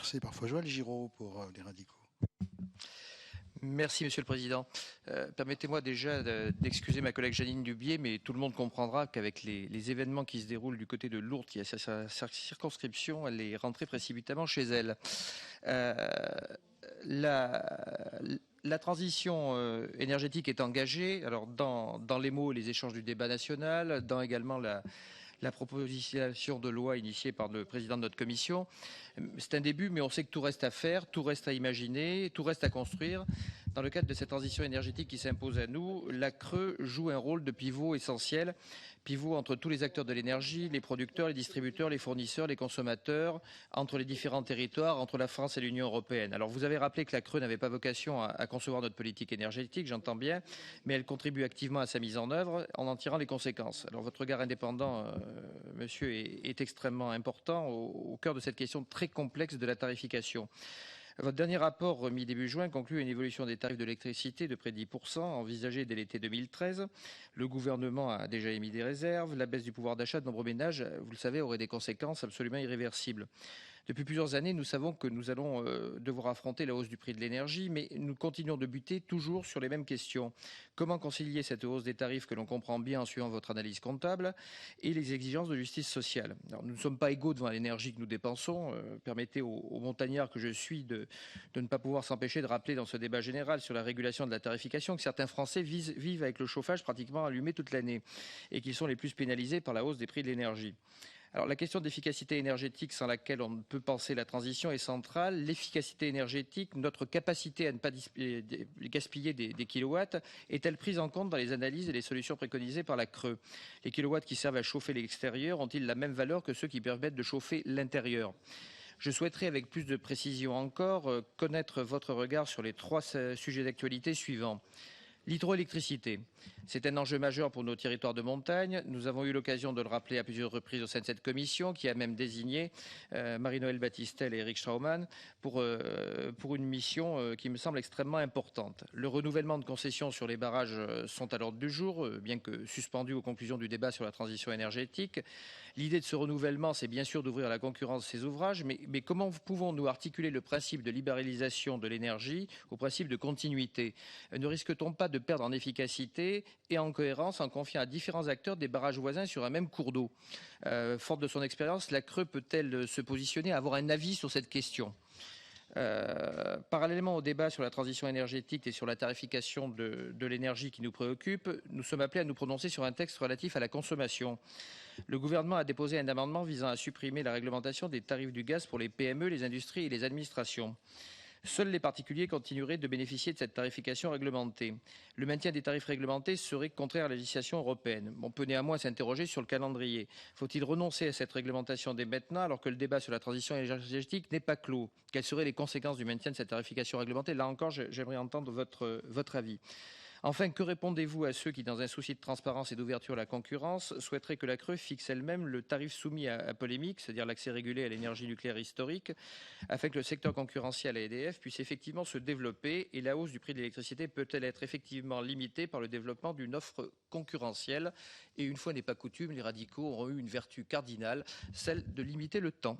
inversé parfois. Joël Giraud pour les radicaux. Merci Monsieur le Président. Permettez-moi déjà d'excuser ma collègue Janine Dubié, mais tout le monde comprendra qu'avec les événements qui se déroulent du côté de Lourdes, qui a sa circonscription, elle est rentrée précipitamment chez elle. La transition énergétique est engagée, alors dans les mots et les échanges du débat national, dans également la proposition de loi initiée par le président de notre commission. C'est un début, mais on sait que tout reste à faire, tout reste à imaginer, tout reste à construire. Dans le cadre de cette transition énergétique qui s'impose à nous, la CRE joue un rôle de pivot essentiel, pivot entre tous les acteurs de l'énergie, les producteurs, les distributeurs, les fournisseurs, les consommateurs, entre les différents territoires, entre la France et l'Union européenne. Alors vous avez rappelé que la CRE n'avait pas vocation à concevoir notre politique énergétique, j'entends bien, mais elle contribue activement à sa mise en œuvre en tirant les conséquences. Alors votre regard indépendant, monsieur, est extrêmement important au cœur de cette question très complexe de la tarification. Votre dernier rapport remis début juin conclut une évolution des tarifs de l'électricité de près de 10%, envisagée dès l'été 2013. Le gouvernement a déjà émis des réserves. La baisse du pouvoir d'achat de nombreux ménages, vous le savez, aurait des conséquences absolument irréversibles. Depuis plusieurs années, nous savons que nous allons devoir affronter la hausse du prix de l'énergie, mais nous continuons de buter toujours sur les mêmes questions. Comment concilier cette hausse des tarifs que l'on comprend bien en suivant votre analyse comptable et les exigences de justice sociale? Alors, nous ne sommes pas égaux devant l'énergie que nous dépensons. Permettez aux montagnards que je suis de ne pas pouvoir s'empêcher de rappeler dans ce débat général sur la régulation de la tarification que certains Français vivent avec le chauffage pratiquement allumé toute l'année et qu'ils sont les plus pénalisés par la hausse des prix de l'énergie. Alors la question d'efficacité énergétique sans laquelle on ne peut penser la transition est centrale. L'efficacité énergétique, notre capacité à ne pas gaspiller des kilowatts, est-elle prise en compte dans les analyses et les solutions préconisées par la CRE? Les kilowatts qui servent à chauffer l'extérieur ont-ils la même valeur que ceux qui permettent de chauffer l'intérieur? Je souhaiterais, avec plus de précision encore, connaître votre regard sur les 3 sujets d'actualité suivants. L'hydroélectricité, c'est un enjeu majeur pour nos territoires de montagne. Nous avons eu l'occasion de le rappeler à plusieurs reprises au sein de cette commission, qui a même désigné Marie-Noëlle Battistel et Eric Straumann pour une mission qui me semble extrêmement importante. Le renouvellement de concessions sur les barrages sont à l'ordre du jour, bien que suspendus aux conclusions du débat sur la transition énergétique. L'idée de ce renouvellement, c'est bien sûr d'ouvrir à la concurrence ces ouvrages, mais comment pouvons-nous articuler le principe de libéralisation de l'énergie au principe de continuité? Ne risque-t-on pas de perdre en efficacité et en cohérence en confiant à différents acteurs des barrages voisins sur un même cours d'eau? Forte de son expérience, la CRE peut-elle se positionner, avoir un avis sur cette question? Parallèlement au débat sur la transition énergétique et sur la tarification de l'énergie qui nous préoccupe, nous sommes appelés à nous prononcer sur un texte relatif à la consommation. Le gouvernement a déposé un amendement visant à supprimer la réglementation des tarifs du gaz pour les PME, les industries et les administrations. Seuls les particuliers continueraient de bénéficier de cette tarification réglementée. Le maintien des tarifs réglementés serait contraire à la législation européenne. On peut néanmoins s'interroger sur le calendrier. Faut-il renoncer à cette réglementation dès maintenant alors que le débat sur la transition énergétique n'est pas clos? Quelles seraient les conséquences du maintien de cette tarification réglementée? Là encore, j'aimerais entendre votre avis. Enfin, que répondez-vous à ceux qui, dans un souci de transparence et d'ouverture à la concurrence, souhaiteraient que la CRE fixe elle-même le tarif soumis à polémique, c'est-à-dire l'accès régulé à l'énergie nucléaire historique, afin que le secteur concurrentiel à EDF puisse effectivement se développer et la hausse du prix de l'électricité peut-elle être effectivement limitée par le développement d'une offre concurrentielle? Et une fois n'est pas coutume, les radicaux auront eu une vertu cardinale, celle de limiter le temps.